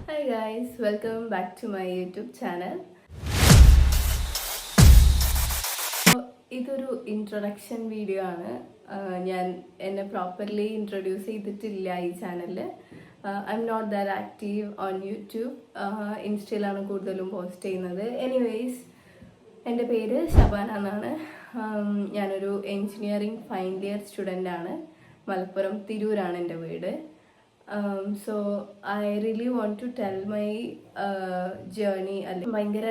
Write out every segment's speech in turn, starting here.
Hi guys, welcome back to my YouTube channel. ഇതൊരു introduction video ആണ്. ഞാൻ എന്നെ പ്രോപ്പർലി ഇൻട്രൊഡ്യൂസ് ചെയ്തിട്ടില്ല ഈ ചാനലിൽ. I'm not that active on YouTube. ഇൻസ്റ്റയിലാണ് കൂടുതലും പോസ്റ്റ് ചെയ്യുന്നത്. എനിവേയ്സ്, എൻ്റെ പേര് ഷബാന എന്നാണ്. ഞാനൊരു എൻജിനീയറിംഗ് ഫൈനൽ ഇയർ സ്റ്റുഡൻ്റ് ആണ്. മലപ്പുറം തിരൂരാണ് എൻ്റെ വീട്. So I really want to tell my journey. ഭയങ്കര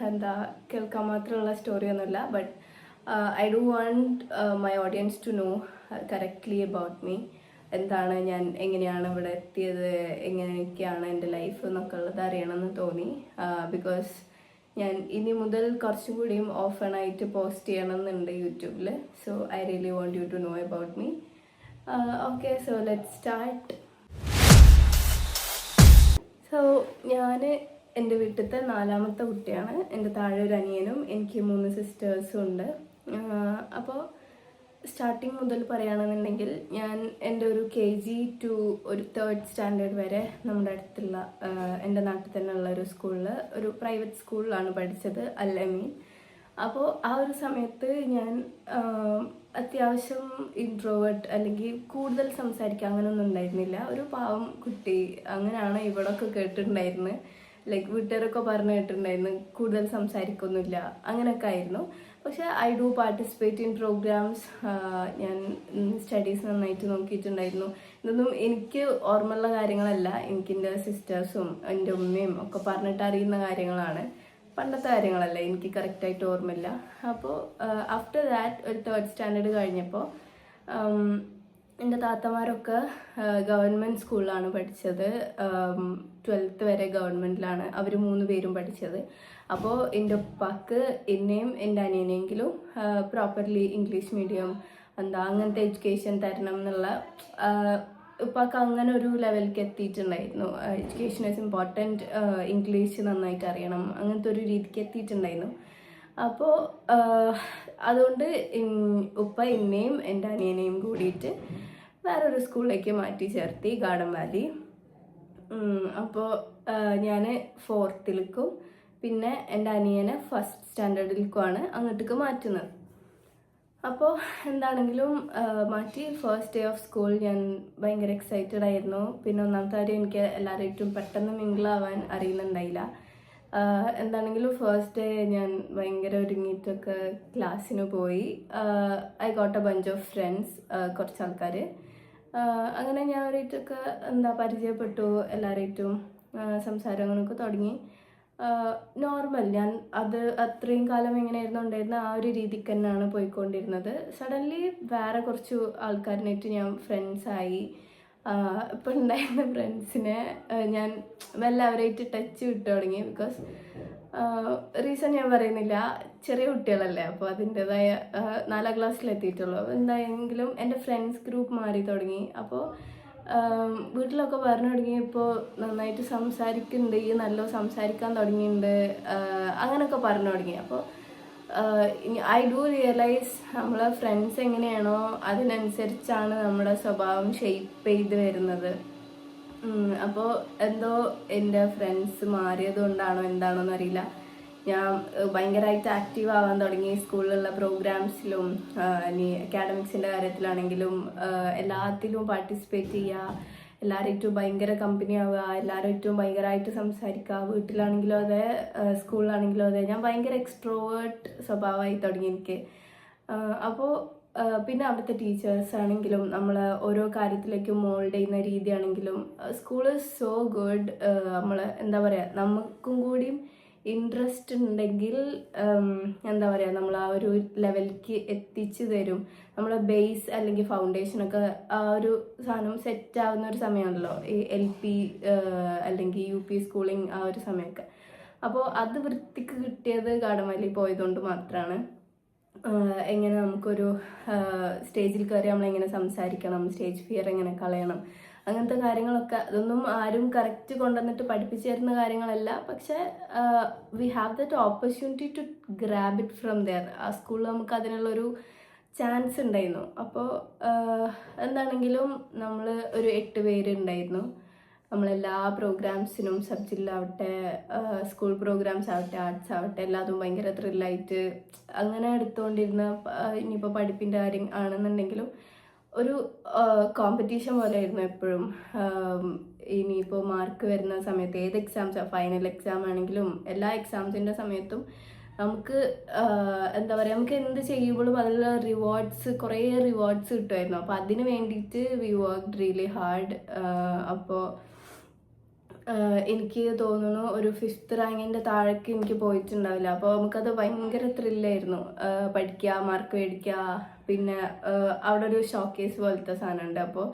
എന്താ കേൾക്കാൻ മാത്രമുള്ള സ്റ്റോറി ഒന്നുമില്ല, but I do want my audience to know correctly about me. എന്താണ് ഞാൻ, എങ്ങനെയാണ് ഇവിടെ എത്തിയത്, എങ്ങനെയൊക്കെയാണ് എൻ്റെ ലൈഫ് എന്നൊക്കെ ഉള്ളത് അറിയണമെന്ന് തോന്നി. ബിക്കോസ് ഞാൻ ഇനി മുതൽ കുറച്ചും കൂടിയും ഓഫൺ ആയിട്ട് പോസ്റ്റ് ചെയ്യണമെന്നുണ്ട് യൂട്യൂബിൽ. So I really want you to know about me. Okay, so let's start. So ഞാൻ എൻ്റെ വീട്ടിലത്തെ 4ാമത്തെ കുട്ടിയാണ്. എൻ്റെ താഴെ ഒരു അനിയനും എനിക്ക് 3 സിസ്റ്റേഴ്സും ഉണ്ട്. അപ്പോൾ സ്റ്റാർട്ടിങ് മുതൽ പറയുകയാണെന്നുണ്ടെങ്കിൽ ഞാൻ എൻ്റെ ഒരു KG to ഒരു 3rd സ്റ്റാൻഡേർഡ് വരെ നമ്മുടെ അടുത്തുള്ള എൻ്റെ നാട്ടിൽ തന്നെ ഉള്ള ഒരു സ്കൂളിൽ, ഒരു പ്രൈവറ്റ് സ്കൂളിലാണ് പഠിച്ചത്, അൽ അമീൻ. അപ്പോൾ ആ ഒരു സമയത്ത് ഞാൻ അത്യാവശ്യം ഇൻട്രോവേർട്ട്, അല്ലെങ്കിൽ കൂടുതൽ സംസാരിക്കുക അങ്ങനെയൊന്നും ഉണ്ടായിരുന്നില്ല. ഒരു പാവം കുട്ടി അങ്ങനെയാണ് ഇവിടെയൊക്കെ കേട്ടിട്ടുണ്ടായിരുന്നത്. ലൈക്ക് വീട്ടുകാരൊക്കെ പറഞ്ഞു കേട്ടിട്ടുണ്ടായിരുന്നു കൂടുതൽ സംസാരിക്കൊന്നുമില്ല, അങ്ങനെയൊക്കെ ആയിരുന്നു. പക്ഷേ I do participate in programs. ഞാൻ സ്റ്റഡീസ് നന്നായിട്ട് നോക്കിയിട്ടുണ്ടായിരുന്നു. ഇതൊന്നും എനിക്ക് ഓർമ്മയുള്ള കാര്യങ്ങളല്ല, എനിക്ക് എൻ്റെ സിസ്റ്റേഴ്സും എൻ്റെ ഉമ്മയും ഒക്കെ പറഞ്ഞിട്ട് അറിയുന്ന കാര്യങ്ങളാണ്. പണ്ടത്തെ കാര്യങ്ങളല്ല, എനിക്ക് കറക്റ്റായിട്ട് ഓർമ്മയില്ല. അപ്പോൾ ആഫ്റ്റർ ദാറ്റ് ഒരു 3rd സ്റ്റാൻഡേർഡ് കഴിഞ്ഞപ്പോൾ എൻ്റെ താത്തമാരൊക്കെ ഗവൺമെൻറ് സ്കൂളിലാണ് പഠിച്ചത്. 12th വരെ ഗവൺമെൻറ്റിലാണ് അവർ 3 പേരും പഠിച്ചത്. അപ്പോൾ എൻ്റെ ഉപ്പാക്ക് എന്നെയും എൻ്റെ അനിയനെങ്കിലും പ്രോപ്പർലി ഇംഗ്ലീഷ് മീഡിയം അങ്ങനത്തെ എഡ്യൂക്കേഷൻ തരണം എന്നുള്ള, ഉപ്പാക്ക് അങ്ങനെ ഒരു ലെവലിലേക്ക് എത്തിയിട്ടുണ്ടായിരുന്നു. എഡ്യൂക്കേഷൻ ഈസ് ഇമ്പോർട്ടൻറ്റ്, ഇംഗ്ലീഷ് നന്നായിട്ട് അറിയണം, അങ്ങനത്തെ ഒരു രീതിക്ക് എത്തിയിട്ടുണ്ടായിരുന്നു. അപ്പോൾ അതുകൊണ്ട് ഉപ്പ എന്നെയും എൻ്റെ അനിയനെയും കൂടിയിട്ട് വേറൊരു സ്കൂളിലേക്ക് മാറ്റി ചേർത്തി, ഗാർഡൻ വാലി. അപ്പോൾ ഞാൻ 4th പിന്നെ എൻ്റെ അനിയനെ 1st സ്റ്റാൻഡേർഡിലേക്കുമാണ് അങ്ങോട്ടേക്ക് മാറ്റുന്നത്. അപ്പോൾ എന്താണെങ്കിലും മാറ്റി. ഫസ്റ്റ് ഡേ ഓഫ് സ്കൂൾ ഞാൻ ഭയങ്കര എക്സൈറ്റഡ് ആയിരുന്നു. പിന്നെ ഒന്നാമത്തെ കാര്യം, എനിക്ക് എല്ലാവരായിട്ടും പെട്ടെന്ന് മിങ്കിളാവാൻ അറിയുന്നുണ്ടായില്ല. എന്താണെങ്കിലും ഫസ്റ്റ് ഡേ ഞാൻ ഭയങ്കര ഒരുങ്ങിയിട്ടൊക്കെ ക്ലാസ്സിന് പോയി. I got a bunch of friends, കുറച്ച് ആൾക്കാർ. അങ്ങനെ ഞാൻ അവരായിട്ടൊക്കെ പരിചയപ്പെട്ടു, എല്ലാവരായിട്ടും സംസാരങ്ങളൊക്കെ തുടങ്ങി. നോർമൽ, ഞാൻ അത് അത്രയും കാലം എങ്ങനെയായിരുന്നു ഉണ്ടായിരുന്നത് ആ ഒരു രീതിക്ക് തന്നെയാണ് പോയിക്കൊണ്ടിരുന്നത്. സഡൻലി വേറെ കുറച്ച് ആൾക്കാരിനായിട്ട് ഞാൻ ഫ്രണ്ട്സായി. ഇപ്പം ഉണ്ടായിരുന്ന ഫ്രണ്ട്സിനെ ഞാൻ എല്ലാവരായിട്ട് ടച്ച് വിട്ടു തുടങ്ങി. ബിക്കോസ് റീസൺ ഞാൻ പറയുന്നില്ല, ചെറിയ കുട്ടികളല്ലേ, അപ്പോൾ അതിൻ്റെതായ 4ാം ക്ലാസ്സിലെത്തിയിട്ടുള്ളൂ. അപ്പോൾ എന്തായെങ്കിലും എൻ്റെ ഫ്രണ്ട്സ് ഗ്രൂപ്പ് മാറി തുടങ്ങി. അപ്പോൾ വീട്ടിലൊക്കെ പറഞ്ഞു തുടങ്ങിയപ്പോൾ നന്നായിട്ട് സംസാരിക്കുന്നുണ്ട്, ഈ നല്ല സംസാരിക്കാൻ തുടങ്ങിയിട്ടുണ്ട്, അങ്ങനെയൊക്കെ പറഞ്ഞു തുടങ്ങി. അപ്പോൾ ഐ ഡു റിയലൈസ് നമ്മളെ ഫ്രണ്ട്സ് എങ്ങനെയാണോ അതിനനുസരിച്ചാണ് നമ്മുടെ സ്വഭാവം ഷെയ്പ്പ് ചെയ്ത് വരുന്നത്. അപ്പോൾ എന്തോ എൻ്റെ ഫ്രണ്ട്സ് മാറിയത് കൊണ്ടാണോ എന്താണോ എന്നറിയില്ല, ഞാൻ ഭയങ്കരമായിട്ട് ആക്റ്റീവ് ആവാൻ തുടങ്ങി. സ്കൂളിലുള്ള പ്രോഗ്രാംസിലും ഇനി അക്കാഡമിക്സിൻ്റെ കാര്യത്തിലാണെങ്കിലും എല്ലാത്തിലും പാർട്ടിസിപ്പേറ്റ് ചെയ്യുക, എല്ലാവരായിട്ടും ഭയങ്കര കമ്പനി ആവുക, എല്ലാവരായിട്ടും ഭയങ്കരമായിട്ട് സംസാരിക്കുക. വീട്ടിലാണെങ്കിലും അതെ, സ്കൂളിലാണെങ്കിലും അതെ, ഞാൻ ഭയങ്കര എക്സ്ട്രോവേർട്ട് സ്വഭാവമായി തുടങ്ങി എനിക്ക്. അപ്പോൾ പിന്നെ അവിടുത്തെ ടീച്ചേഴ്സ് ആണെങ്കിലും നമ്മൾ ഓരോ കാര്യത്തിലേക്കും മോൾഡ് ചെയ്യുന്ന രീതിയാണെങ്കിലും സ്കൂൾ ഈസ് സോ ഗുഡ്. നമ്മൾ എന്താ പറയുക, നമുക്കും കൂടിയും ഇൻട്രസ്റ്റ് ഉണ്ടെങ്കിൽ നമ്മൾ ആ ഒരു ലെവലിലേക്ക് എത്തിച്ചു തരും. നമ്മളെ ബേസ് അല്ലെങ്കിൽ ഫൗണ്ടേഷനൊക്കെ ആ ഒരു സാധനം സെറ്റ് ആവുന്ന ഒരു സമയമാണല്ലോ ഈ LP അല്ലെങ്കിൽ UP സ്കൂളിങ്, ആ ഒരു സമയമൊക്കെ. അപ്പോൾ അത് വൃത്തിക്ക് കിട്ടിയത് ഗാർഡൻ വാലി പോയതുകൊണ്ട് മാത്രമാണ്. എങ്ങനെ നമുക്കൊരു സ്റ്റേജിൽ കയറി നമ്മളെങ്ങനെ സംസാരിക്കണം, സ്റ്റേജ് ഫിയർ എങ്ങനെ കളയണം, അങ്ങനത്തെ കാര്യങ്ങളൊക്കെ, അതൊന്നും ആരും കറക്റ്റ് കൊണ്ടുവന്നിട്ട് പഠിപ്പിച്ചു തരുന്ന കാര്യങ്ങളല്ല. പക്ഷേ we have that opportunity to grab it from there. ആ സ്കൂളിൽ നമുക്ക് അതിനുള്ളൊരു ചാൻസ് ഉണ്ടായിരുന്നു. അപ്പോൾ എന്താണെങ്കിലും നമ്മൾ ഒരു 8 പേരുണ്ടായിരുന്നു. നമ്മളെല്ലാ പ്രോഗ്രാംസിനും സബ് ജില്ലാവട്ടെ, സ്കൂൾ പ്രോഗ്രാംസ് ആവട്ടെ, ആർട്സ് ആവട്ടെ, എല്ലാതും ഭയങ്കര ത്രില്ലായിട്ട് അങ്ങനെ എടുത്തുകൊണ്ടിരുന്ന, ഇനിയിപ്പോൾ പഠിപ്പിൻ്റെ കാര്യം ആണെന്നുണ്ടെങ്കിലും ഒരു കോമ്പറ്റീഷൻ പോലെ ആയിരുന്നു എപ്പോഴും. ഇനിയിപ്പോൾ മാർക്ക് വരുന്ന സമയത്ത് ഏത് എക്സാംസ്, ഫൈനൽ എക്സാം ആണെങ്കിലും എല്ലാ എക്സാംസിൻ്റെ സമയത്തും നമുക്ക് എന്താ പറയുക, നമുക്ക് എന്ത് ചെയ്യുമ്പോഴും അതിലുള്ള കുറേ റിവാർഡ്സ് കിട്ടുമായിരുന്നു. അപ്പോൾ അതിന് വേണ്ടിയിട്ട് വി വർക്ക്ഡ് റിയലി ഹാർഡ്. അപ്പോൾ എനിക്ക് തോന്നുന്നു ഒരു 5th റാങ്കിൻ്റെ താഴേക്ക് എനിക്ക് പോയിട്ടുണ്ടാവില്ല. അപ്പോൾ നമുക്കത് ഭയങ്കര ത്രില്ലായിരുന്നു. പഠിക്കുക, മാർക്ക് മേടിക്കുക, പിന്നെ അവിടെ ഒരു ഷോക്കേസ് പോലത്തെ സാധനമുണ്ട്. അപ്പോൾ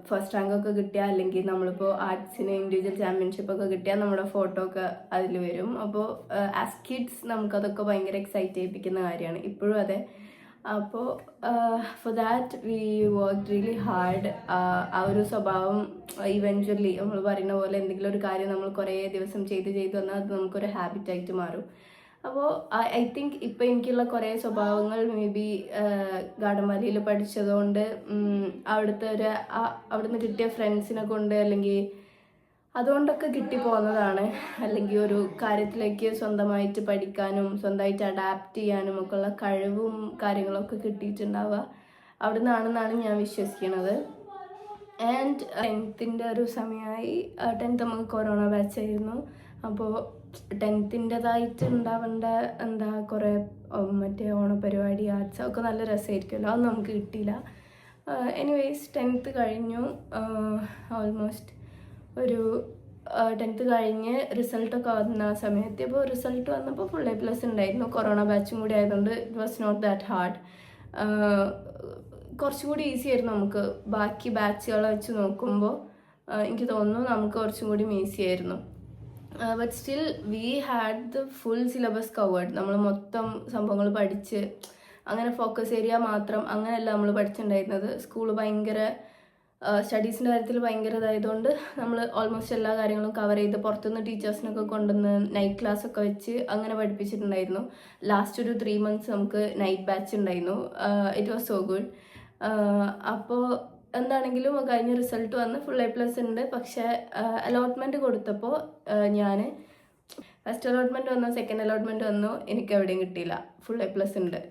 ഫസ്റ്റ് റാങ്കൊക്കെ കിട്ടിയാൽ, അല്ലെങ്കിൽ നമ്മളിപ്പോൾ ആർട്സിന് ഇൻഡിവിജ്വൽ ചാമ്പ്യൻഷിപ്പൊക്കെ കിട്ടിയാൽ നമ്മുടെ ഫോട്ടോ ഒക്കെ അതിൽ വരും. അപ്പോൾ ആസ് കിഡ്സ് നമുക്കതൊക്കെ ഭയങ്കര എക്സൈറ്റ് ചെയ്യിപ്പിക്കുന്ന കാര്യമാണ്. ഇപ്പോഴും അതെ. അപ്പോൾ for that we work really hard. ആ ഒരു സ്വഭാവം ഇവഞ്ച്വലി നമ്മൾ പറയുന്ന പോലെ എന്തെങ്കിലും ഒരു കാര്യം നമ്മൾ കുറേ ദിവസം ചെയ്ത് വന്നാൽ അത് നമുക്കൊരു ഹാബിറ്റായിട്ട് മാറും. അപ്പോൾ ഐ തിങ്ക് ഇപ്പം എനിക്കുള്ള കുറേ സ്വഭാവങ്ങൾ മേ ബി ഗാർഡൻ വാലിയിൽ പഠിച്ചതുകൊണ്ട്, അവിടുന്ന് കിട്ടിയ ഫ്രണ്ട്സിനെ കൊണ്ട്, അല്ലെങ്കിൽ അതുകൊണ്ടൊക്കെ കിട്ടിപ്പോകുന്നതാണ്. അല്ലെങ്കിൽ ഒരു കാര്യത്തിലേക്ക് സ്വന്തമായിട്ട് പഠിക്കാനും സ്വന്തമായിട്ട് അഡാപ്റ്റ് ചെയ്യാനും ഒക്കെ ഉള്ള കഴിവും കാര്യങ്ങളൊക്കെ കിട്ടിയിട്ടുണ്ടാവുക അവിടെ നിന്നാണെന്നാണ് ഞാൻ വിശ്വസിക്കുന്നത്. ആൻഡ് 10th ഒരു സമയമായി. 10th നമുക്ക് കൊറോണ ബാച്ചായിരുന്നു. അപ്പോൾ 10th ഉണ്ടാവേണ്ട കുറേ മറ്റേ ഓണപരിപാടി, ആർട്സ് ഒക്കെ നല്ല രസമായിരിക്കുമല്ലോ, അതൊന്നും നമുക്ക് കിട്ടിയില്ല. എനിവേയ്സ് 10th കഴിഞ്ഞു. ഓൾമോസ്റ്റ് ഒരു 10th കഴിഞ്ഞ് റിസൾട്ടൊക്കെ വന്ന സമയത്ത്, ഇപ്പോൾ റിസൾട്ട് വന്നപ്പോൾ ഫുൾ A+ ഉണ്ടായിരുന്നു. കൊറോണ ബാച്ചും കൂടി ആയതുകൊണ്ട് it was not that hard. കുറച്ചും കൂടി ഈസി ആയിരുന്നു നമുക്ക്. ബാക്കി ബാച്ചുകളെ വെച്ച് നോക്കുമ്പോൾ എനിക്ക് തോന്നുന്നു നമുക്ക് കുറച്ചും കൂടി ഈസി ആയിരുന്നു. But still we had the full syllabus covered. നമ്മൾ മൊത്തം സംഭവങ്ങൾ പഠിച്ച്, അങ്ങനെ ഫോക്കസ് ഏരിയ മാത്രം അങ്ങനെയല്ല നമ്മൾ പഠിച്ചിട്ടുണ്ടായിരുന്നത്. സ്കൂള് ഭയങ്കര സ്റ്റഡീസിൻ്റെ കാര്യത്തിൽ ഭയങ്കര ഇതായതുകൊണ്ട് നമ്മൾ ഓൾമോസ്റ്റ് എല്ലാ കാര്യങ്ങളും കവർ ചെയ്ത് പുറത്തുനിന്ന് ടീച്ചേഴ്സിനൊക്കെ കൊണ്ടുവന്ന് നൈറ്റ് ക്ലാസ് ഒക്കെ വെച്ച് അങ്ങനെ പഠിപ്പിച്ചിട്ടുണ്ടായിരുന്നു. ലാസ്റ്റ് ഒരു 3 months നമുക്ക് നൈറ്റ് ബാച്ച് ഉണ്ടായിരുന്നു. It was so good. അപ്പോൾ എന്താണെങ്കിലും കഴിഞ്ഞ റിസൾട്ട് വന്ന് ഫുൾ A+ ഉണ്ട്. പക്ഷേ അലോട്ട്മെൻറ്റ് കൊടുത്തപ്പോൾ ഞാൻ ഫസ്റ്റ് അലോട്ട്മെൻറ്റ് വന്നു, സെക്കൻഡ് അലോട്ട്മെൻറ്റ് വന്നു, എനിക്ക് എവിടെയും കിട്ടിയില്ല. ഫുൾ A+ ഉണ്ട്.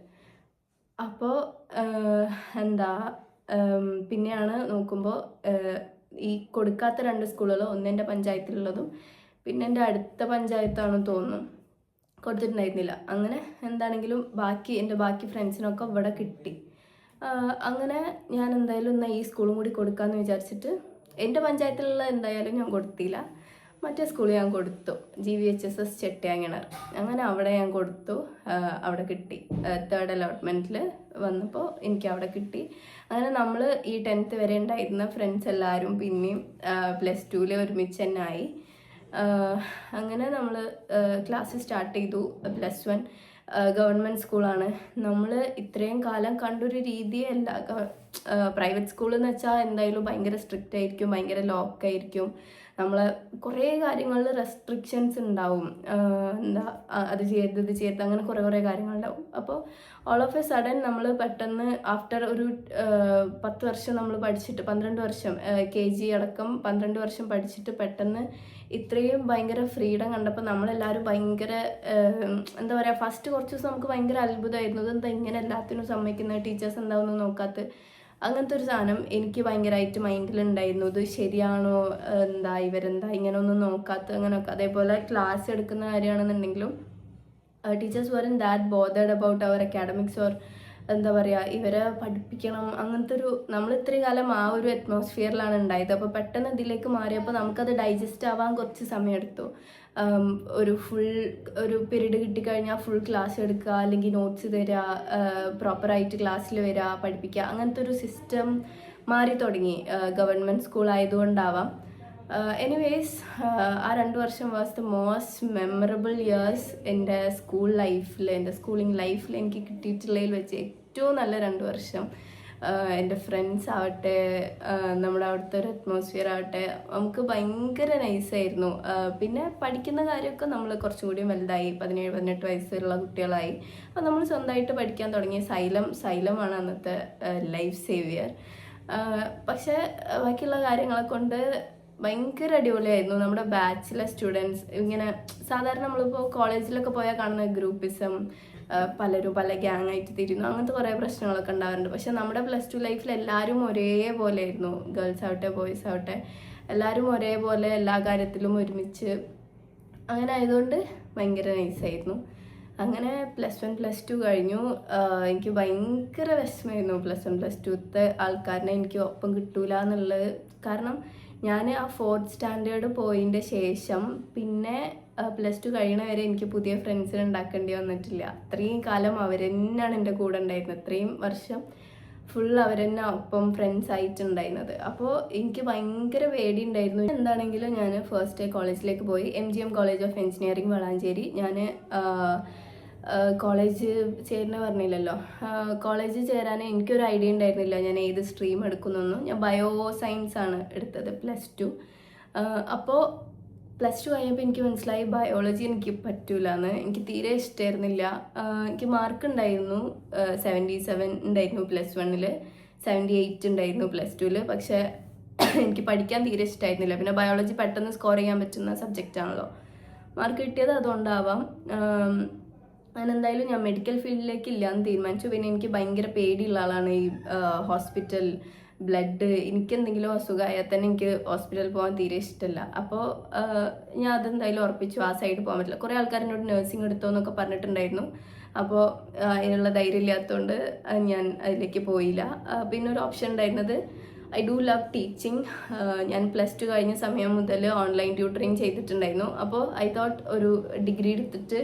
അപ്പോൾ പിന്നെയാണ് നോക്കുമ്പോൾ ഈ കൊടുക്കാത്ത 2 സ്കൂളുകൾ, ഒന്ന് എൻ്റെ പഞ്ചായത്തിലുള്ളതും പിന്നെ എൻ്റെ അടുത്ത പഞ്ചായത്താണെന്ന് തോന്നുന്നു, കൊടുത്തിട്ടുണ്ടായിരുന്നില്ല. അങ്ങനെ എന്താണെങ്കിലും എൻ്റെ ബാക്കി ഫ്രണ്ട്സിനൊക്കെ ഇവിടെ കിട്ടി. അങ്ങനെ ഞാൻ എന്തായാലും ഈ സ്കൂളും കൂടി കൊടുക്കാമെന്ന് വിചാരിച്ചിട്ട് എൻ്റെ പഞ്ചായത്തിലുള്ള എന്തായാലും ഞാൻ കൊടുത്തില്ല. മറ്റേ സ്കൂളിൽ ഞാൻ കൊടുത്തു, GVHSS ചെട്ടിയാങ്ങിണർ. അങ്ങനെ അവിടെ ഞാൻ കൊടുത്തു. അവിടെ കിട്ടി. 3rd അലോട്ട്മെൻറ്റിൽ വന്നപ്പോൾ എനിക്ക് അവിടെ കിട്ടി. അങ്ങനെ നമ്മൾ ഈ 10th വരെ ഉണ്ടായിരുന്ന ഫ്രണ്ട്സ് എല്ലാവരും പിന്നെയും +2 ഒരുമിച്ച് തന്നെ ആയി. അങ്ങനെ നമ്മൾ ക്ലാസ് സ്റ്റാർട്ട് ചെയ്തു. +1 ഗവൺമെൻറ് സ്കൂളാണ്. നമ്മൾ ഇത്രയും കാലം കണ്ടൊരു രീതിയല്ല. പ്രൈവറ്റ് സ്കൂളെന്ന് വെച്ചാൽ എന്തായാലും ഭയങ്കര സ്ട്രിക്റ്റ് ആയിരിക്കും, ഭയങ്കര ലോക്കായിരിക്കും. നമ്മളെ കുറേ കാര്യങ്ങളിൽ റെസ്ട്രിക്ഷൻസ് ഉണ്ടാവും. അത് ചെയ്യരുത്, ഇത് ചെയ്യരുത്, അങ്ങനെ കുറേ കാര്യങ്ങളുണ്ടാവും. അപ്പോൾ ഓൾ ഓഫ് എ സഡൻ നമ്മൾ പെട്ടെന്ന് ആഫ്റ്റർ ഒരു 10 വർഷം നമ്മൾ പഠിച്ചിട്ട്, 12 വർഷം KG അടക്കം 12 വർഷം പഠിച്ചിട്ട് പെട്ടെന്ന് ഇത്രയും ഭയങ്കര ഫ്രീഡം കണ്ടപ്പോൾ നമ്മളെല്ലാവരും ഭയങ്കര എന്താ പറയുക, ഫസ്റ്റ് കുറച്ച് ദിവസം നമുക്ക് ഭയങ്കര അത്ഭുതമായിരുന്നു. എന്താ ഇങ്ങനെ എല്ലാത്തിനും സമ്മതിക്കുന്ന, ടീച്ചേഴ്സ് എന്താവുന്നു നോക്കാത്ത, അങ്ങനത്തെ ഒരു സാധനം എനിക്ക് ഭയങ്കരമായിട്ട് മൈൻഡിലുണ്ടായിരുന്നു. ഇത് ശരിയാണോ, ഇവരെന്താ ഇങ്ങനെ ഒന്നും നോക്കാത്ത, അങ്ങനെയൊക്കെ. അതേപോലെ ക്ലാസ് എടുക്കുന്ന കാര്യമാണെന്നുണ്ടെങ്കിലും teachers weren't that bothered about our academics or എന്താ പറയുക, ഇവരെ പഠിപ്പിക്കണം, അങ്ങനത്തെ ഒരു, നമ്മൾ ഇത്രയും കാലം ആ ഒരു അറ്റ്മോസ്ഫിയറിലാണ് ഉണ്ടായത്. അപ്പോൾ പെട്ടെന്ന് ഇതിലേക്ക് മാറിയപ്പോൾ നമുക്കത് ഡൈജസ്റ്റ് ആവാൻ കുറച്ച് സമയമെടുത്തു. ഒരു പീരീഡ് കിട്ടിക്കഴിഞ്ഞാൽ ഫുൾ ക്ലാസ് എടുക്കുക, അല്ലെങ്കിൽ നോട്ട്സ് തരിക, പ്രോപ്പറായിട്ട് ക്ലാസ്സിൽ വരിക, പഠിപ്പിക്കുക, അങ്ങനത്തെ ഒരു സിസ്റ്റം മാറി തുടങ്ങി. Government school ആയതുകൊണ്ടാവാം. എനിവേസ് ആ 2 വർഷം was the most memorable years എൻ്റെ സ്കൂൾ ലൈഫിൽ, എൻ്റെ സ്കൂളിങ് ലൈഫിൽ എനിക്ക് കിട്ടിയിട്ടുള്ളതിൽ വെച്ച് ഏറ്റവും നല്ല 2 വർഷം. എൻ്റെ ഫ്രണ്ട്സ് ആവട്ടെ, നമ്മുടെ അവിടുത്തെ ഒരു അറ്റ്മോസ്ഫിയർ ആവട്ടെ, നമുക്ക് ഭയങ്കര നൈസായിരുന്നു. പിന്നെ പഠിക്കുന്ന കാര്യമൊക്കെ നമ്മൾ കുറച്ചും കൂടി വലുതായി, 17-18 വയസ്സുള്ള കുട്ടികളായി. അപ്പോൾ നമ്മൾ സ്വന്തമായിട്ട് പഠിക്കാൻ തുടങ്ങി. സൈലമാണ് അന്നത്തെ ലൈഫ് സേവിയർ. പക്ഷേ ബാക്കിയുള്ള കാര്യങ്ങളെ കൊണ്ട് ഭയങ്കര അടിപൊളിയായിരുന്നു. നമ്മുടെ ബാച്ചിലെ സ്റ്റുഡൻസ് ഇങ്ങനെ സാധാരണ നമ്മളിപ്പോൾ കോളേജിലൊക്കെ പോയാൽ കാണുന്ന ഗ്രൂപ്പിസം, പലരും പല ഗ്യാങ് ആയിട്ട് തിരിയുന്നു, അങ്ങനത്തെ കുറേ പ്രശ്നങ്ങളൊക്കെ ഉണ്ടാവാറുണ്ട്. പക്ഷെ നമ്മുടെ +2 ലൈഫിൽ എല്ലാവരും ഒരേപോലെ ആയിരുന്നു. ഗേൾസ് ആവട്ടെ ബോയ്സ് ആവട്ടെ എല്ലാവരും ഒരേപോലെ എല്ലാ കാര്യത്തിലും ഒരുമിച്ച് അങ്ങനെ ആയതുകൊണ്ട് ഭയങ്കര നൈസായിരുന്നു. അങ്ങനെ +1 +2 കഴിഞ്ഞു. എനിക്ക് ഭയങ്കര വിഷമമായിരുന്നു +1 +2 ആൾക്കാരനെ എനിക്ക് ഒപ്പം കിട്ടൂല എന്നുള്ളത്. കാരണം ഞാൻ ആ 4th സ്റ്റാൻഡേർഡ് പോയതിൻ്റെ ശേഷം പിന്നെ +2 കഴിയണ വരെ എനിക്ക് പുതിയ ഫ്രണ്ട്സിനെ ഉണ്ടാക്കേണ്ടി വന്നിട്ടില്ല. അത്രയും കാലം അവർ തന്നെയാണ് എൻ്റെ കൂടെ ഉണ്ടായിരുന്നത്. അത്രയും വർഷം ഫുൾ അവർ തന്നെ ഒപ്പം ഫ്രണ്ട്സ് ആയിട്ടുണ്ടായിരുന്നത്. അപ്പോൾ എനിക്ക് ഭയങ്കര പേടി ഉണ്ടായിരുന്നു. എന്താണെങ്കിലും ഞാൻ ഫസ്റ്റ് ഡേ കോളേജിലേക്ക് പോയി. MGM college of engineering Valanchery. ഞാൻ കോളേജ് ചേരുന്ന പറഞ്ഞില്ലല്ലോ, കോളേജ് ചേരാൻ എനിക്കൊരു ഐഡിയ ഉണ്ടായിരുന്നില്ല ഞാൻ ഏത് സ്ട്രീം എടുക്കുന്നൊന്നും. ഞാൻ ബയോ സയൻസ് ആണ് എടുത്തത് +2. അപ്പോൾ +2 കഴിഞ്ഞപ്പോൾ എനിക്ക് മനസ്സിലായി ബയോളജി എനിക്ക് പറ്റൂല എന്ന്. എനിക്ക് തീരെ ഇഷ്ടമായിരുന്നില്ല. എനിക്ക് മാർക്ക് ഉണ്ടായിരുന്നു 77 ഉണ്ടായിരുന്നു +1, 78 ഉണ്ടായിരുന്നു +2. പക്ഷേ എനിക്ക് പഠിക്കാൻ തീരെ ഇഷ്ടമായിരുന്നില്ല. പിന്നെ ബയോളജി പെട്ടെന്ന് സ്കോർ ചെയ്യാൻ പറ്റുന്ന സബ്ജക്റ്റ് ആണല്ലോ. മാർക്ക് കിട്ടിയത് അതുകൊണ്ടാവാം. അങ്ങനെന്തായാലും ഞാൻ മെഡിക്കൽ ഫീൽഡിലേക്ക് ഇല്ലയെന്ന് തീരുമാനിച്ചു. പിന്നെ എനിക്ക് ഭയങ്കര പേടിയുള്ള ആളാണ് ഈ ഹോസ്പിറ്റൽ, ബ്ലഡ്. എനിക്കെന്തെങ്കിലും അസുഖമായാൽ തന്നെ എനിക്ക് ഹോസ്പിറ്റലിൽ പോകാൻ തീരെ ഇഷ്ടമല്ല. അപ്പോൾ ഞാൻ അതെന്തായാലും ഉറപ്പിച്ചു ആ സൈഡ് പോകാൻ പറ്റില്ല. കുറേ ആൾക്കാർ എന്നോട് നഴ്സിംഗ് എടുത്തോ എന്നൊക്കെ പറഞ്ഞിട്ടുണ്ടായിരുന്നു. അപ്പോൾ അതിനുള്ള ധൈര്യം ഇല്ലാത്തതുകൊണ്ട് ഞാൻ അതിലേക്ക് പോയില്ല. പിന്നെ ഒരു ഓപ്ഷൻ ഉണ്ടായിരുന്നത് ഐ ഡു ലവ് ടീച്ചിങ്. ഞാൻ +2 കഴിഞ്ഞ സമയം മുതൽ ഓൺലൈൻ ട്യൂട്ടറിങ് ചെയ്തിട്ടുണ്ടായിരുന്നു. അപ്പോൾ ഐ തോട്ട് ഒരു ഡിഗ്രി എടുത്തിട്ട്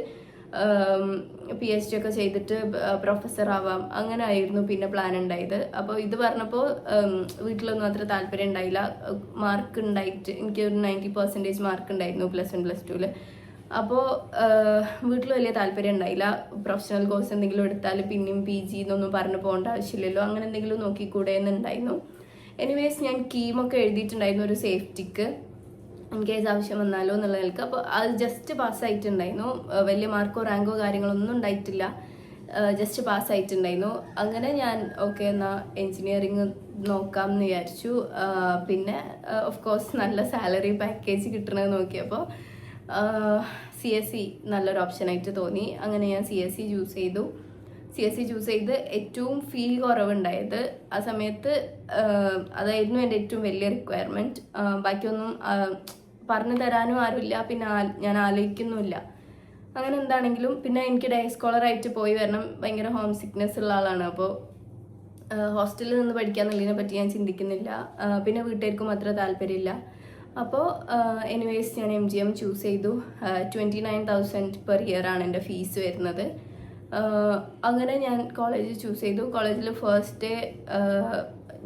PhD ഒക്കെ ചെയ്തിട്ട് പ്രൊഫസർ ആവാം, അങ്ങനെ ആയിരുന്നു പിന്നെ പ്ലാൻ ഉണ്ടായത്. അപ്പോൾ ഇത് പറഞ്ഞപ്പോൾ വീട്ടിലൊന്നും അത്ര താല്പര്യം ഉണ്ടായില്ല. മാർക്ക് ഉണ്ടായിട്ട് എനിക്ക് ഒരു 90% മാർക്ക് ഉണ്ടായിരുന്നു +1 +2. അപ്പോൾ വീട്ടിൽ വലിയ താല്പര്യം ഉണ്ടായില്ല. പ്രൊഫഷണൽ കോഴ്സ് എന്തെങ്കിലും എടുത്താൽ പിന്നെയും PG എന്നൊന്നും പറഞ്ഞു പോകേണ്ട ആവശ്യമില്ലല്ലോ, അങ്ങനെ എന്തെങ്കിലും നോക്കിക്കൂടെ എന്നുണ്ടായിരുന്നു. എനിവേസ് ഞാൻ കീമൊക്കെ എഴുതിയിട്ടുണ്ടായിരുന്നു ഒരു സേഫ്റ്റിക്ക്, ഇൻ കേസ് ആവശ്യം വന്നാലോ എന്നുള്ള നിലക്ക്. അപ്പോൾ അത് ജസ്റ്റ് പാസ്സായിട്ടുണ്ടായിരുന്നു. വലിയ മാർക്കോ റാങ്കോ കാര്യങ്ങളൊന്നും ഉണ്ടായിട്ടില്ല, ജസ്റ്റ് പാസ്സായിട്ടുണ്ടായിരുന്നു. അങ്ങനെ ഞാൻ ഓക്കെ എന്നാൽ എൻജിനീയറിങ് നോക്കാം എന്ന് വിചാരിച്ചു. പിന്നെ ഓഫ് കോഴ്സ് നല്ല സാലറി പാക്കേജ് കിട്ടണമെന്ന് നോക്കിയപ്പോൾ CSE നല്ലൊരു ഓപ്ഷനായിട്ട് തോന്നി. അങ്ങനെ ഞാൻ CSE ചൂസ് ചെയ്ത് ഏറ്റവും ഫീ കുറവുണ്ടായത് ആ സമയത്ത് അതായിരുന്നു എൻ്റെ ഏറ്റവും വലിയ റിക്വയർമെൻറ്റ്. ബാക്കിയൊന്നും പറഞ്ഞു തരാനും ആരുമില്ല, പിന്നെ ഞാൻ ആലോചിക്കുന്നുമില്ല. അങ്ങനെ എന്താണെങ്കിലും പിന്നെ എനിക്ക് ഡേ സ്കോളറായിട്ട് പോയി വരണം. ഭയങ്കര ഹോം സിക്നെസ് ഉള്ള ആളാണ്. അപ്പോൾ ഹോസ്റ്റലിൽ നിന്ന് പഠിക്കാന്നുള്ളതിനെ പറ്റി ഞാൻ ചിന്തിക്കുന്നില്ല. പിന്നെ വീട്ടുകാർക്കും അത്ര താല്പര്യമില്ല. അപ്പോൾ എനിവേസ് ഞാൻ MGM ചൂസ് ചെയ്തു. 29,000 പെർ ഇയർ ആണ് എൻ്റെ ഫീസ് വരുന്നത്. അങ്ങനെ ഞാൻ കോളേജ് ചൂസ് ചെയ്തു. കോളേജിൽ ഫസ്റ്റ് ഡേ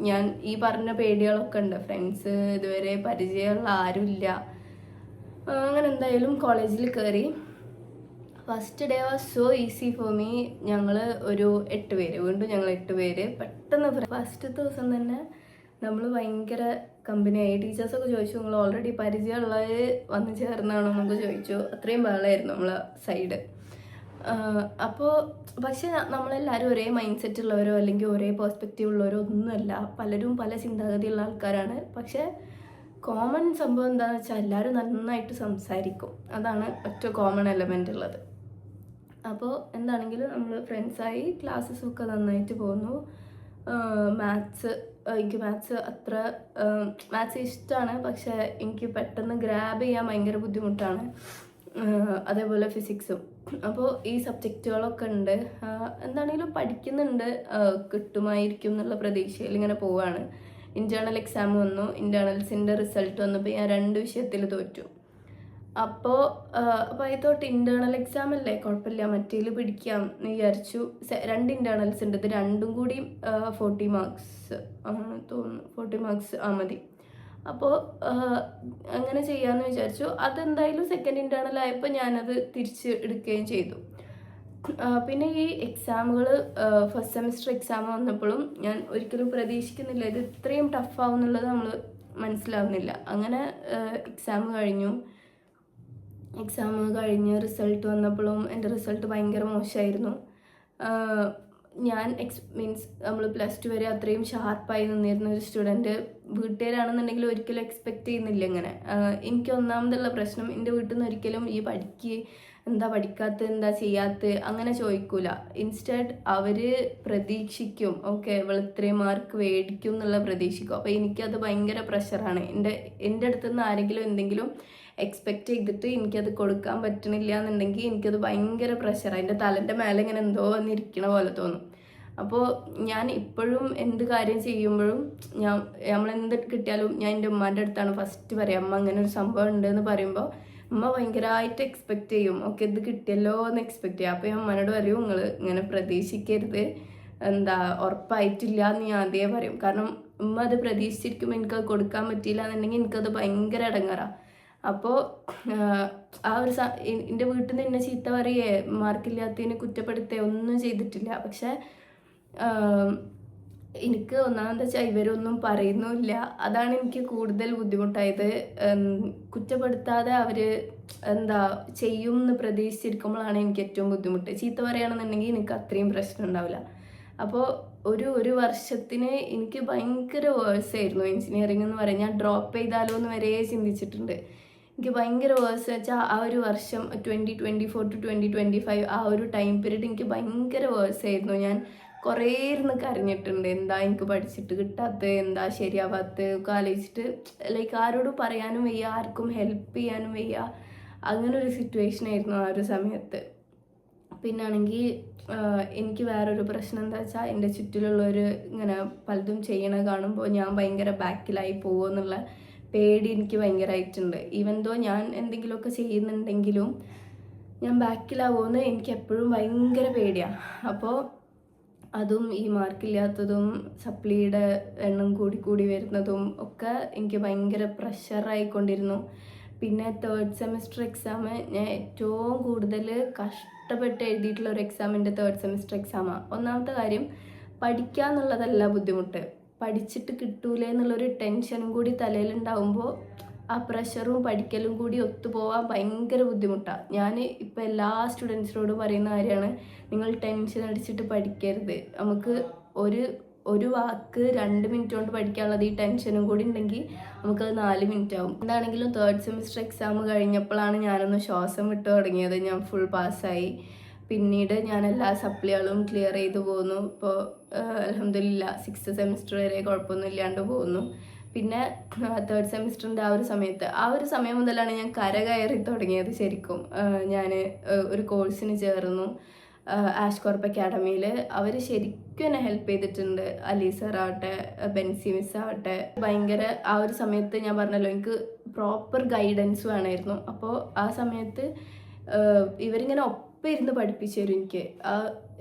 ഞാൻ ഈ പറഞ്ഞ പേടികളൊക്കെ ഉണ്ട്. ഫ്രണ്ട്സ് ഇതുവരെ പരിചയമുള്ള ആരുമില്ല. അങ്ങനെ എന്തായാലും കോളേജിൽ കയറി. First day was so easy for me. ഞങ്ങൾ ഒരു 8 പേര്, വീണ്ടും ഞങ്ങൾ 8 പേര് പെട്ടെന്ന് ഫസ്റ്റ് ദിവസം തന്നെ നമ്മൾ ഭയങ്കര കമ്പനിയായി. ടീച്ചേഴ്സൊക്കെ ചോദിച്ചു നിങ്ങൾ ഓൾറെഡി പരിചയമുള്ളവർ വന്ന് ചേർന്നാണോ എന്നൊക്കെ ചോദിച്ചു. അത്രയും ബഹളമായിരുന്നു നമ്മളെ സൈഡ്. അപ്പോൾ പക്ഷെ നമ്മളെല്ലാവരും ഒരേ മൈൻഡ് സെറ്റ് ഉള്ളവരോ അല്ലെങ്കിൽ ഒരേ പെർസ്പെക്റ്റീവ് ഉള്ളവരോ ഒന്നുമല്ല. പലരും പല ചിന്താഗതിയുള്ള ആൾക്കാരാണ്. പക്ഷെ കോമൺ സംഭവം എന്താണെന്ന് വെച്ചാൽ എല്ലാവരും നന്നായിട്ട് സംസാരിക്കും. അതാണ് ഒറ്റ കോമൺ എലമെൻ്റ് ഉള്ളത്. അപ്പോൾ എന്താണെങ്കിലും നമ്മൾ ഫ്രണ്ട്സായി, ക്ലാസ്സസൊക്കെ നന്നായിട്ട് പോകുന്നു. എനിക്ക് മാത്സ് ഇഷ്ടമാണ്, പക്ഷെ എനിക്ക് പെട്ടെന്ന് ഗ്രാബ് ചെയ്യാൻ ഭയങ്കര ബുദ്ധിമുട്ടാണ്. അതേപോലെ ഫിസിക്സും. അപ്പോൾ ഈ സബ്ജക്റ്റുകളൊക്കെ ഉണ്ട്. എന്താണെങ്കിലും പഠിക്കുന്നുണ്ട്, കിട്ടുമായിരിക്കും എന്നുള്ള പ്രതീക്ഷയിൽ ഇങ്ങനെ പോവുകയാണ്. ഇൻറ്റേർണൽ എക്സാം വന്നു. ഇൻറ്റേർണൽസിൻ്റെ റിസൾട്ട് വന്നപ്പോൾ ഞാൻ 2 വിഷയത്തിൽ തോറ്റു. അപ്പോൾ ഐ തോട്ട് ഇൻറ്റേർണൽ എക്സാം അല്ലേ, കുഴപ്പമില്ല, മറ്റേൽ പിടിക്കാം എന്ന് വിചാരിച്ചു. 2 ഇൻറ്റേർണൽസ് ഉണ്ട്. ഇത് രണ്ടും കൂടി 40 മാർക്സ് ആണ് തോന്നുന്നു. 40 മാർക്സ് മതി. അപ്പോൾ അങ്ങനെ ചെയ്യാമെന്ന് വിചാരിച്ചു. അതെന്തായാലും സെക്കൻഡ് ഇൻറ്റേർണൽ ആയപ്പോൾ ഞാനത് തിരിച്ച് എടുക്കുകയും ചെയ്തു. പിന്നെ ഈ എക്സാമുകൾ ഫസ്റ്റ് സെമിസ്റ്റർ എക്സാം വന്നപ്പോഴും ഞാൻ ഒരിക്കലും പ്രതീക്ഷിക്കുന്നില്ല ഇത് ഇത്രയും ടഫാവും എന്നുള്ളത് നമ്മൾ മനസ്സിലാവുന്നില്ല. അങ്ങനെ എക്സാം കഴിഞ്ഞ് റിസൾട്ട് വന്നപ്പോഴും എൻ്റെ റിസൾട്ട് ഭയങ്കര മോശമായിരുന്നു. ഞാൻ മീൻസ് നമ്മൾ +2 വരെ അത്രയും ഷാർപ്പായി നിന്നിരുന്ന ഒരു സ്റ്റുഡൻറ്റ് വീട്ടുകാരാണെന്നുണ്ടെങ്കിൽ ഒരിക്കലും എക്സ്പെക്റ്റ് ചെയ്യുന്നില്ല ഇങ്ങനെ. എനിക്ക് ഒന്നാമതുള്ള പ്രശ്നം, എൻ്റെ വീട്ടിൽ നിന്ന് ഒരിക്കലും ഈ എന്താ പഠിക്കാത്ത, എന്താ ചെയ്യാത്ത അങ്ങനെ ചോദിക്കൂല. ഇൻസ്റ്റഡ് അവർ പ്രതീക്ഷിക്കും, ഓക്കെ ഇവൾ ഇത്രയും മാർക്ക് മേടിക്കും എന്നുള്ള പ്രതീക്ഷിക്കും. അപ്പോൾ എനിക്കത് ഭയങ്കര പ്രഷറാണ്. എൻ്റെ അടുത്ത് നിന്ന് ആരെങ്കിലും എന്തെങ്കിലും എക്സ്പെക്റ്റ് ചെയ്തിട്ട് എനിക്കത് കൊടുക്കാൻ പറ്റണില്ല എന്നുണ്ടെങ്കിൽ എനിക്കത് ഭയങ്കര പ്രഷറാണ്. എൻ്റെ തലൻ്റെ മേലെ ഇങ്ങനെ എന്തോ വന്നിരിക്കണ പോലെ തോന്നും. അപ്പോൾ ഞാൻ ഇപ്പോഴും എന്ത് കാര്യം ചെയ്യുമ്പോഴും നമ്മളെന്ത് കിട്ടിയാലും ഞാൻ എൻ്റെ ഉമ്മാൻ്റെ അടുത്താണ് ഫസ്റ്റ് പറയാം, അമ്മ അങ്ങനെ ഒരു സംഭവം ഉണ്ടെന്ന് പറയുമ്പോൾ അമ്മ ഭയങ്കരമായിട്ട് എക്സ്പെക്റ്റ് ചെയ്യും, ഓക്കെ ഇത് കിട്ടിയല്ലോ എന്ന് എക്സ്പെക്റ്റ് ചെയ്യും. അപ്പോൾ ഞാൻ അമ്മനോട് പറയും, നിങ്ങൾ ഇങ്ങനെ പ്രതീക്ഷിക്കരുത്, ഉറപ്പായിട്ടില്ല എന്ന് ഞാൻ ആദ്യമേ പറയും. കാരണം ഉമ്മ അത് പ്രതീക്ഷിച്ചിരിക്കുമ്പോൾ എനിക്കത് കൊടുക്കാൻ പറ്റിയില്ല എന്നുണ്ടെങ്കിൽ എനിക്കത് ഭയങ്കര ഇടങ്ങാറാണ്. അപ്പോൾ ആ ഒരു എൻ്റെ വീട്ടിൽ നിന്ന് എന്നെ ചീത്ത പറയേ, മാർക്കില്ലാത്തതിന് കുറ്റപ്പെടുത്തേ ഒന്നും ചെയ്തിട്ടില്ല. പക്ഷെ എനിക്ക് ഒന്നാമതെന്ന് വെച്ചാൽ ഇവരൊന്നും പറയുന്നുമില്ല. അതാണ് എനിക്ക് കൂടുതൽ ബുദ്ധിമുട്ടായത്. കുറ്റപ്പെടുത്താതെ അവർ ചെയ്യും എന്ന് പ്രതീക്ഷിച്ചിരിക്കുമ്പോഴാണ് എനിക്ക് ഏറ്റവും ബുദ്ധിമുട്ട്. ചീത്ത പറയുകയാണെന്നുണ്ടെങ്കിൽ എനിക്ക് അത്രയും പ്രശ്നം ഉണ്ടാവില്ല. അപ്പോൾ ഒരു വർഷത്തിന് എനിക്ക് ഭയങ്കര വേഴ്സായിരുന്നു എഞ്ചിനീയറിംഗ് എന്ന് പറയാം. ഞാൻ ഡ്രോപ്പ് ചെയ്താലോ എന്ന് വരെ ചിന്തിച്ചിട്ടുണ്ട്. എനിക്ക് ഭയങ്കര വേഴ്സ് വെച്ചാൽ ആ ഒരു വർഷം 2024 to 2025 ആ ഒരു ടൈം പീരീഡ് എനിക്ക് ഭയങ്കര വേഴ്സായിരുന്നു. ഞാൻ കുറേ ഇരുന്ന് കരഞ്ഞിട്ടുണ്ട്, എന്താ എനിക്ക് പഠിച്ചിട്ട് കിട്ടാത്തത്, എന്താ ശരിയാവാത്തത് ഒക്കെ ആലോചിച്ചിട്ട്. ലൈക്ക് ആരോടും പറയാനും വയ്യ, ആർക്കും ഹെൽപ്പ് ചെയ്യാനും വയ്യ, അങ്ങനെ ഒരു സിറ്റുവേഷൻ ആയിരുന്നു ആ ഒരു സമയത്ത്. പിന്നാണെങ്കിൽ എനിക്ക് വേറൊരു പ്രശ്നം എന്താ വെച്ചാൽ, എൻ്റെ ചുറ്റിലുള്ളവർ ഇങ്ങനെ പലതും ചെയ്യണത് കാണുമ്പോൾ ഞാൻ ഭയങ്കര ബാക്കിലായി പോകുമെന്നുള്ള പേടി എനിക്ക് ഭയങ്കരമായിട്ടുണ്ട്. ഈവൻ ദോ ഞാൻ എന്തെങ്കിലുമൊക്കെ ചെയ്യുന്നുണ്ടെങ്കിലും ഞാൻ ബാക്കിലാവുമെന്ന് എനിക്ക് എപ്പോഴും ഭയങ്കര പേടിയാണ്. അപ്പോൾ അതും ഈ മാർക്കില്ലാത്തതും സപ്ലിയുടെ എണ്ണം കൂടി വരുന്നതും ഒക്കെ എനിക്ക് ഭയങ്കര പ്രഷറായിക്കൊണ്ടിരുന്നു. പിന്നെ 3rd സെമിസ്റ്റർ എക്സാം ഞാൻ ഏറ്റവും കൂടുതൽ കഷ്ടപ്പെട്ട് എഴുതിയിട്ടുള്ള ഒരു എക്സാം എൻ്റെ 3rd സെമിസ്റ്റർ എക്സാമാണ്. ഒന്നാമത്തെ കാര്യം, പഠിക്കുക എന്നുള്ളതല്ല ബുദ്ധിമുട്ട്, പഠിച്ചിട്ട് കിട്ടൂലേ എന്നുള്ളൊരു ടെൻഷനും കൂടി തലയിലുണ്ടാവുമ്പോൾ ആ പ്രഷറും പഠിക്കലും കൂടി ഒത്തുപോകാൻ ഭയങ്കര ബുദ്ധിമുട്ടാണ്. ഞാൻ ഇപ്പോൾ എല്ലാ സ്റ്റുഡൻസിനോടും പറയുന്ന കാര്യമാണ്, നിങ്ങൾ ടെൻഷൻ അടിച്ചിട്ട് പഠിക്കരുത്. നമുക്ക് ഒരു വാക്ക് 2 മിനിറ്റ് കൊണ്ട് പഠിക്കാനുള്ളത് ഈ ടെൻഷനും കൂടി ഉണ്ടെങ്കിൽ നമുക്കത് 4 മിനിറ്റ് ആവും. എന്താണെങ്കിലും 3rd സെമിസ്റ്റർ എക്സാം കഴിഞ്ഞപ്പോഴാണ് ഞാനൊന്ന് ശ്വാസം വിട്ടു തുടങ്ങിയത്. ഞാൻ ഫുൾ പാസ്സായി. പിന്നീട് ഞാൻ എല്ലാ സപ്ലികളും ക്ലിയർ ചെയ്തു പോകുന്നു. ഇപ്പോൾ അൽഹംദുലില്ലാ 6th സെമിസ്റ്റർ വരെ കുഴപ്പമൊന്നും ഇല്ലാണ്ട് പോകുന്നു. പിന്നെ 3rd സെമിസ്റ്ററിൻ്റെ ആ ഒരു സമയം മുതലാണ് ഞാൻ കയറി തുടങ്ങിയത്. ശരിക്കും ഞാൻ ഒരു കോഴ്സിന് ചേർന്നു ആഷ് കോർപ്പ് അക്കാഡമിയിൽ. അവർ ശരിക്കും എന്നെ ഹെൽപ്പ് ചെയ്തിട്ടുണ്ട്. അലി സർ ആവട്ടെ, ബെൻസി മിസ് ആവട്ടെ, ഭയങ്കര ആ ഒരു സമയത്ത് ഞാൻ പറഞ്ഞല്ലോ എനിക്ക് പ്രോപ്പർ ഗൈഡൻസ് വേണമായിരുന്നു. അപ്പോൾ ആ സമയത്ത് ഇവരിങ്ങനെ ഒപ്പം ഇരുന്ന് പഠിപ്പിച്ചു തരും.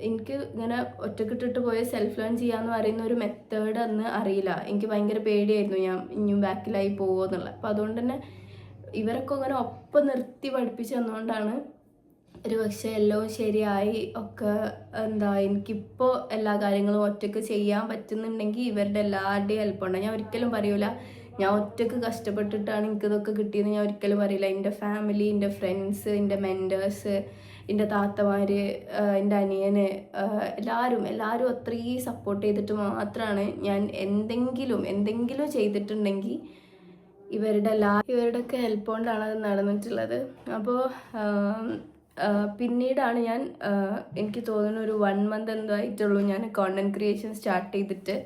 എനിക്ക് ഇങ്ങനെ ഒറ്റക്കിട്ടിട്ട് പോയി സെൽഫ് ലേൺ ചെയ്യാന്ന് പറയുന്ന ഒരു മെത്തേഡ് അന്ന് അറിയില്ല. എനിക്ക് ഭയങ്കര പേടിയായിരുന്നു, ഞാൻ ഇനിയും ബാക്കിലായി പോകുമോ എന്നുള്ളത്. അപ്പം അതുകൊണ്ട് തന്നെ ഇവരൊക്കെ ഇങ്ങനെ ഒപ്പം നിർത്തി പഠിപ്പിച്ചു തന്നുകൊണ്ടാണ് ഒരു പക്ഷേ എല്ലാം ശരിയായി ഒക്കെ. എനിക്കിപ്പോൾ എല്ലാ കാര്യങ്ങളും ഒറ്റയ്ക്ക് ചെയ്യാൻ പറ്റുന്നുണ്ടെങ്കിൽ ഇവരുടെ എല്ലാവരുടെയും ഹെൽപ്പുണ്ട്. ഞാൻ ഒരിക്കലും പറയൂല ഞാൻ ഒറ്റയ്ക്ക് കഷ്ടപ്പെട്ടിട്ടാണ് എനിക്കിതൊക്കെ കിട്ടിയെന്ന് ഞാൻ ഒരിക്കലും പറയില്ല. എൻ്റെ ഫാമിലി, എൻ്റെ ഫ്രണ്ട്സ്, എൻ്റെ മെൻറ്റേഴ്സ്, എൻ്റെ താത്തമാർ, എൻ്റെ അനിയന്, എല്ലാവരും അത്രയും സപ്പോർട്ട് ചെയ്തിട്ട് മാത്രമാണ് ഞാൻ എന്തെങ്കിലും ചെയ്തിട്ടുണ്ടെങ്കിൽ ഇവരുടെയൊക്കെ ഹെൽപ്പ് കൊണ്ടാണ് അത് നടന്നിട്ടുള്ളത്. അപ്പോൾ പിന്നീടാണ് എനിക്ക് തോന്നുന്നു ഒരു 1 month എന്തോ ആയിട്ടുള്ളൂ ഞാൻ കോണ്ടന്റ് ക്രിയേഷൻ സ്റ്റാർട്ട് ചെയ്തിട്ട്.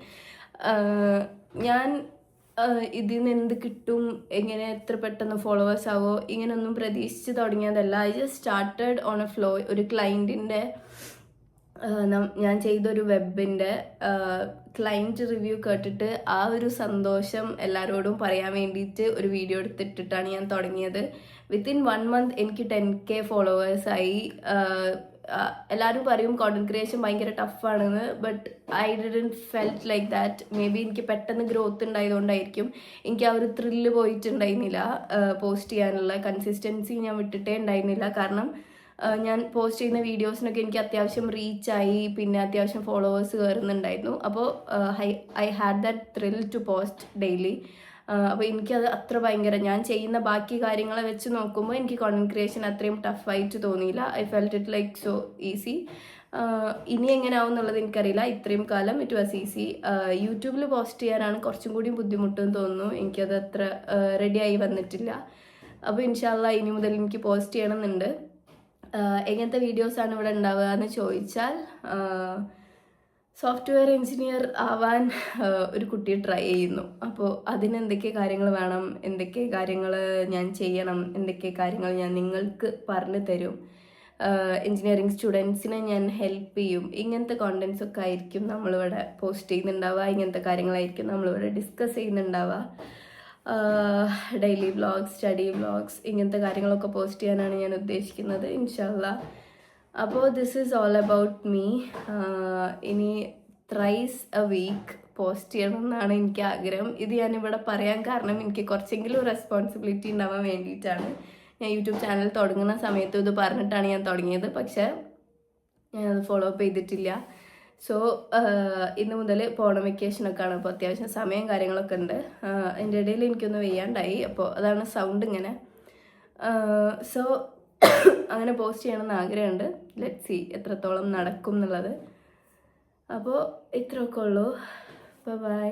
ഞാൻ ഇതിൽ നിന്ന് എന്ത് കിട്ടും, എങ്ങനെ എത്ര പെട്ടെന്ന് ഫോളോവേഴ്സ് ആവോ, ഇങ്ങനെയൊന്നും പ്രതീക്ഷിച്ച് തുടങ്ങിയതല്ല. I just started on a flow. ഒരു ക്ലയൻറ്റിൻ്റെ ഞാൻ ചെയ്തൊരു വെബിൻ്റെ ക്ലയൻറ്റ് റിവ്യൂ കേട്ടിട്ട് ആ ഒരു സന്തോഷം എല്ലാവരോടും പറയാൻ വേണ്ടിയിട്ട് ഒരു വീഡിയോ എടുത്തിട്ടിട്ടാണ് ഞാൻ തുടങ്ങിയത്. വിത്തിൻ 1 month എനിക്ക് 10K ഫോളോവേഴ്സായി. എല്ലാവരും പറയും കോണ്ടന്റ് ക്രിയേഷൻ ഭയങ്കര ടഫാണെന്ന്, but I didn't felt like that. Maybe എനിക്ക് പെട്ടെന്ന് ഗ്രോത്ത് ഉണ്ടായതുകൊണ്ടായിരിക്കും എനിക്ക് ആ ഒരു ത്രില്ല് പോയിട്ടുണ്ടായിരുന്നില്ല. പോസ്റ്റ് ചെയ്യാനുള്ള കൺസിസ്റ്റൻസി ഞാൻ വിട്ടിട്ടേ ഉണ്ടായിരുന്നില്ല. കാരണം ഞാൻ പോസ്റ്റ് ചെയ്യുന്ന വീഡിയോസിനൊക്കെ എനിക്ക് അത്യാവശ്യം റീച്ചായി, പിന്നെ അത്യാവശ്യം ഫോളോവേഴ്സ് കയറുന്നുണ്ടായിരുന്നു. അപ്പോൾ I had that thrill to post daily. അപ്പോൾ എനിക്കത് അത്ര ഭയങ്കര, ഞാൻ ചെയ്യുന്ന ബാക്കി കാര്യങ്ങളെ വെച്ച് നോക്കുമ്പോൾ എനിക്ക് കോണ്ടന്റ് ക്രിയേഷൻ അത്രയും ടഫായിട്ട് തോന്നിയില്ല. I felt it like so easy. ഇനി എങ്ങനെ ആവും എന്നുള്ളത് എനിക്കറിയില്ല. ഇത്രയും കാലം ഇറ്റ് വാസ് ഈസി. യൂട്യൂബിൽ പോസ്റ്റ് ചെയ്യാനാണ് കുറച്ചും കൂടി ബുദ്ധിമുട്ടെന്ന് തോന്നുന്നു. എനിക്കത് അത്ര റെഡിയായി വന്നിട്ടില്ല. അപ്പോൾ ഇൻഷാല്ല ഇനി മുതൽ എനിക്ക് പോസ്റ്റ് ചെയ്യണമെന്നുണ്ട്. എങ്ങനത്തെ വീഡിയോസാണ് ഇവിടെ ഉണ്ടാവുക എന്ന് ചോദിച്ചാൽ, സോഫ്റ്റ്വെയർ എഞ്ചിനീയർ ആവാൻ ഒരു കുട്ടി ട്രൈ ചെയ്യുന്നു. അപ്പോൾ അതിന് എന്തൊക്കെ കാര്യങ്ങൾ വേണം, എന്തൊക്കെ കാര്യങ്ങൾ ഞാൻ ചെയ്യണം, എന്തൊക്കെ കാര്യങ്ങൾ ഞാൻ നിങ്ങൾക്ക് പറഞ്ഞു തരും, എഞ്ചിനീയറിംഗ് സ്റ്റുഡൻസിനെ ഞാൻ ഹെൽപ്പ് ചെയ്യും, ഇങ്ങനത്തെ കോണ്ടൻസ് ഒക്കെ ആയിരിക്കും നമ്മളിവിടെ പോസ്റ്റ് ചെയ്യുന്നുണ്ടാവുക. ഇങ്ങനത്തെ കാര്യങ്ങളായിരിക്കും നമ്മളിവിടെ ഡിസ്കസ് ചെയ്യുന്നുണ്ടാവുക. ഡെയിലി വ്ളോഗ്സ്, സ്റ്റഡി വ്ളോഗ്സ്, ഇങ്ങനത്തെ കാര്യങ്ങളൊക്കെ പോസ്റ്റ് ചെയ്യാനാണ് ഞാൻ ഉദ്ദേശിക്കുന്നത് ഇൻഷാല്ലാ. അപ്പോൾ this is all about me. ഇനി ത്രൈസ് എ വീക്ക് പോസ്റ്റ് ചെയ്യണം എന്നാണ് എനിക്ക് ആഗ്രഹം. ഇത് ഞാനിവിടെ പറയാൻ കാരണം എനിക്ക് കുറച്ചെങ്കിലും റെസ്പോൺസിബിലിറ്റി ഉണ്ടാവാൻ വേണ്ടിയിട്ടാണ്. ഞാൻ യൂട്യൂബ് ചാനൽ തുടങ്ങുന്ന സമയത്ത് ഇത് പറഞ്ഞിട്ടാണ് ഞാൻ തുടങ്ങിയത്, പക്ഷേ ഞാനത് ഫോളോ അപ്പ് ചെയ്തിട്ടില്ല. സോ ഇന്ന് മുതൽ പോണ വെക്കേഷനൊക്കെ ആണ്. അപ്പോൾ അത്യാവശ്യം സമയം കാര്യങ്ങളൊക്കെ ഉണ്ട്. അതിൻ്റെ ഇടയിൽ എനിക്കൊന്ന് വെയ്യാണ്ടായി, അപ്പോൾ അതാണ് സൗണ്ട് ഇങ്ങനെ. സോ അങ്ങനെ പോസ്റ്റ് ചെയ്യണമെന്ന് ആഗ്രഹമുണ്ട്. ലെറ്റ്സ് സീ എത്രത്തോളം നടക്കും എന്നുള്ളത്. അപ്പോൾ ഇത്രയൊക്കെ ഉള്ളൂ. ബൈ.